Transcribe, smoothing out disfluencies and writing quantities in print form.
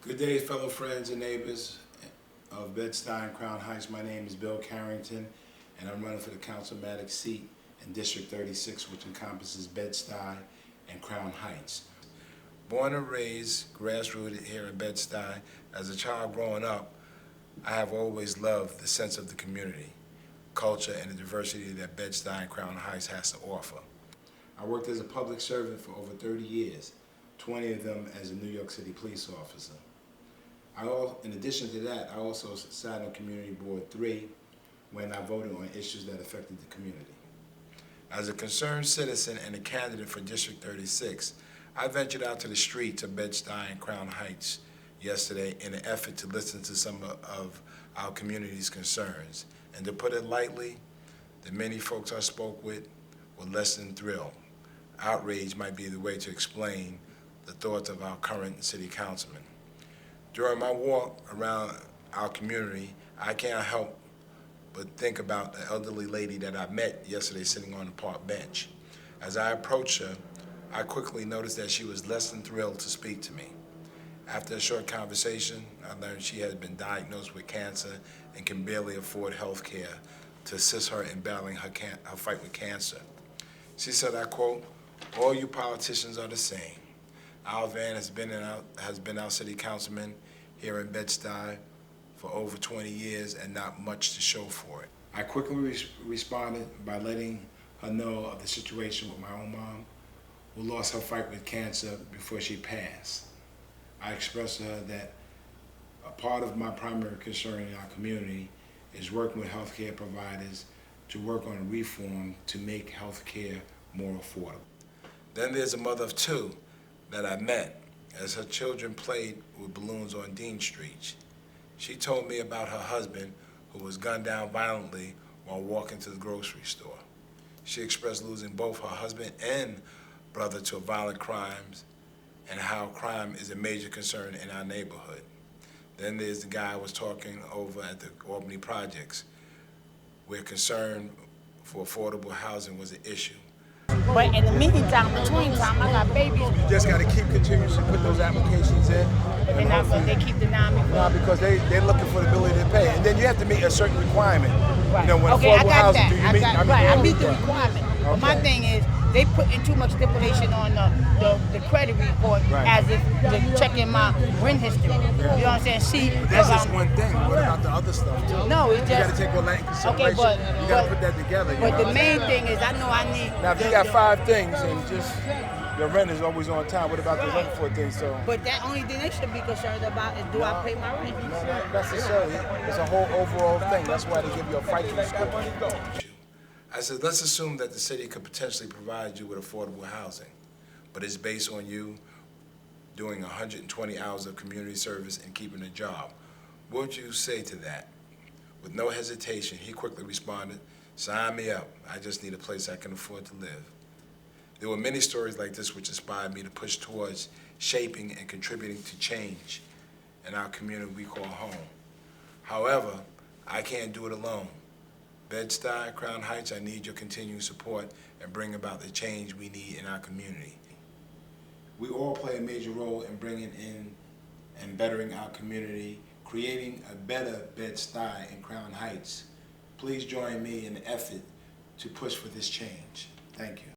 Good day, fellow friends and neighbors of Bedstuy and Crown Heights. My name is Bill Carrington, and I'm running for the councilmatic seat in District 36, which encompasses Bedstuy and Crown Heights. Born and raised, grassrooted here in Bedstuy, as a child growing up, I have always loved the sense of the community, culture, and the diversity that Bedstuy and Crown Heights has to offer. I worked as a public servant for over 30 years, 20 of them as a New York City police officer. In addition to that, I also sat on Community Board 3 when I voted on issues that affected the community. As a concerned citizen and a candidate for District 36, I ventured out to the streets of Bedstuy and Crown Heights yesterday in an effort to listen to some of our community's concerns. And to put it lightly, the many folks I spoke with were less than thrilled. Outrage might be the way to explain the thoughts of our current city councilman. During my walk around our community, I can't help but think about the elderly lady that I met yesterday sitting on the park bench. As I approached her, I quickly noticed that she was less than thrilled to speak to me. After a short conversation, I learned she had been diagnosed with cancer and can barely afford health care to assist her in battling her fight with cancer. She said, I quote, "All you politicians are the same. Our van has been our city councilman here in Bedstuy for over 20 years and not much to show for it." I quickly responded by letting her know of the situation with my own mom, who lost her fight with cancer before she passed. I expressed to her that a part of my primary concern in our community is working with healthcare providers to work on reform to make healthcare more affordable. Then there's a mother of two that I met as her children played with balloons on Dean Street. She told me about her husband who was gunned down violently while walking to the grocery store. She expressed losing both her husband and brother to violent crimes and how crime is a major concern in our neighborhood. Then there's the guy I was talking over at the Albany projects, where concern for affordable housing was an issue. But in the meantime, between time, I got babies. You just got to keep continuously put those applications in. They're not going to keep denying me. No, because they're looking for the ability to pay. And then you have to meet a certain requirement. Right. You know, when okay, I affordable got housing, that. do you meet? I meet the requirement. But my thing is, they put in too much stipulation on the credit report as if they're checking my rent history. You know what I'm saying? See, that's just one thing. What about the other stuff too? No, it's just. You got to take all that in consideration. Okay, you got to put that together. But the main thing is, I know I need. Now, if you got 5 things and just your rent is always on time, what about the other 4 things? So. But that only thing they should be concerned about is, do I pay my rent? No, not necessarily. It's a whole overall thing. That's why they give you a fighting score. I said, let's assume that the city could potentially provide you with affordable housing, but it's based on you doing 120 hours of community service and keeping a job. What would you say to that? With no hesitation, he quickly responded, "Sign me up. I just need a place I can afford to live." There were many stories like this which inspired me to push towards shaping and contributing to change in our community we call home. However, I can't do it alone. Bedstuy, Crown Heights, I need your continued support and bring about the change we need in our community. We all play a major role in bringing in and bettering our community, creating a better Bedstuy and Crown Heights. Please join me in the effort to push for this change. Thank you.